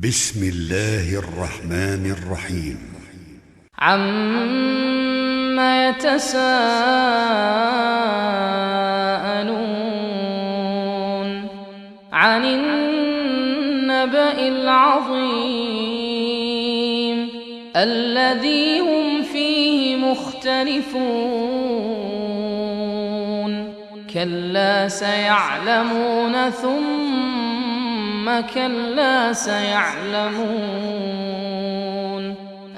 بسم الله الرحمن الرحيم. عما يتساءلون عن النبأ العظيم الذي هم فيه مختلفون كلا سيعلمون ثم كلا سيعلمون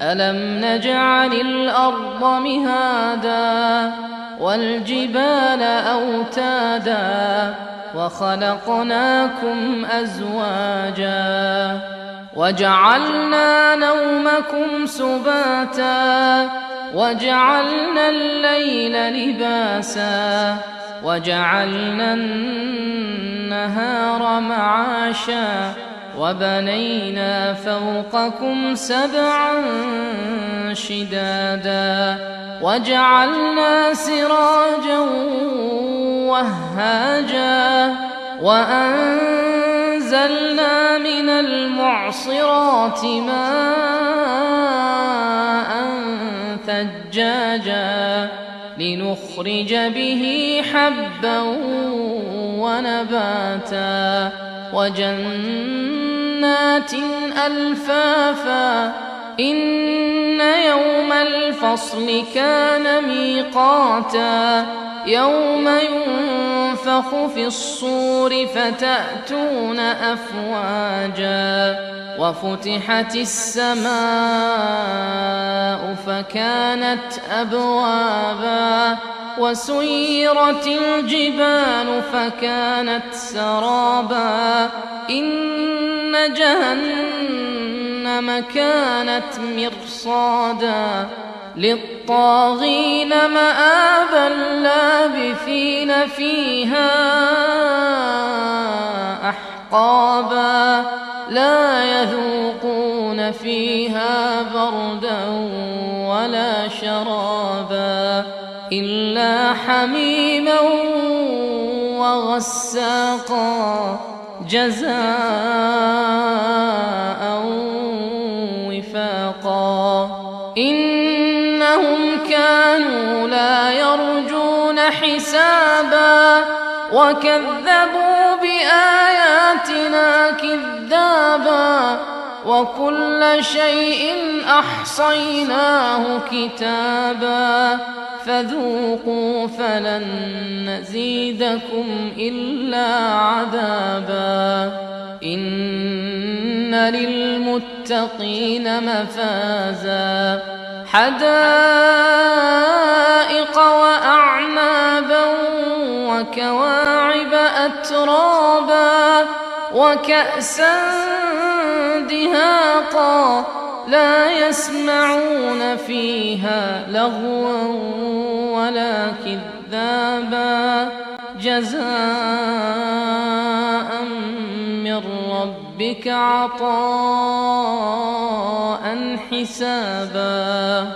ألم نجعل الأرض مهادا والجبال أوتادا وخلقناكم أزواجا وجعلنا نومكم سباتا وجعلنا الليل لباسا وجعلنا النهار معاشا وبنينا فوقكم سبعا شدادا وجعلنا سراجا وهاجا وأنزلنا من المعصرات ماء ثجاجا لنخرج به حبا ونباتا وجنات ألفافا إن يوم الفصل كان ميقاتا يوم ينفخ في الصور فتأتون أفواجا وفتحت السماء فكانت أبوابا وسيرت الجبال فكانت سرابا إن جهنم كانت مرصادا للطاغين مآبا لابثين فيها أحقابا لا يذوقون فيها بردا ولا شرابا إلا حميما وغساقا جزاء وفاقا إنهم كانوا لا يرجون حسابا وكذبوا بآياتنا كذابا وكل شيء أحصيناه كتابا فذوقوا فلن نزيدكم إلا عذابا إن للمتقين مفازا حدائق وأعنابا وكواعب أترابا وكأسا دهاقا لا يسمعون فيها لغوا ولا كذابا جزاء من ربك عطاء حسابا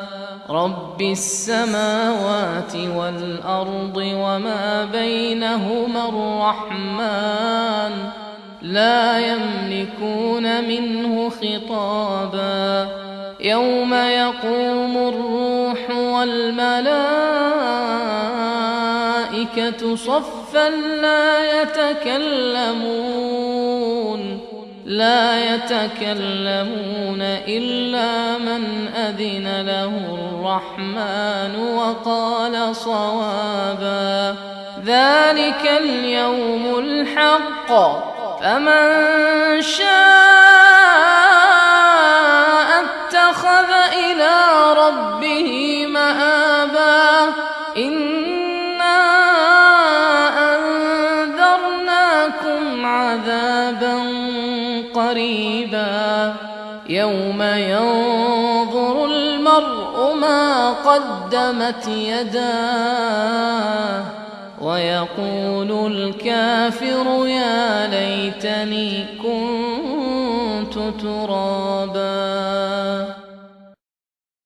رب السماوات والأرض وما بينهما الرحمن لا يملكون منه خطابا يوم يقوم الروح والملائكة صفا لا يتكلمون إلا من أذن له الرحمن وقال صوابا ذلك اليوم الحق فمن شاء اتخذ إلى ربه مآبا إنا أنذرناكم عذابا قريبا يوم ينظر المرء ما قدمت يداه ويقول الكافر يا ليتني كنت ترابا.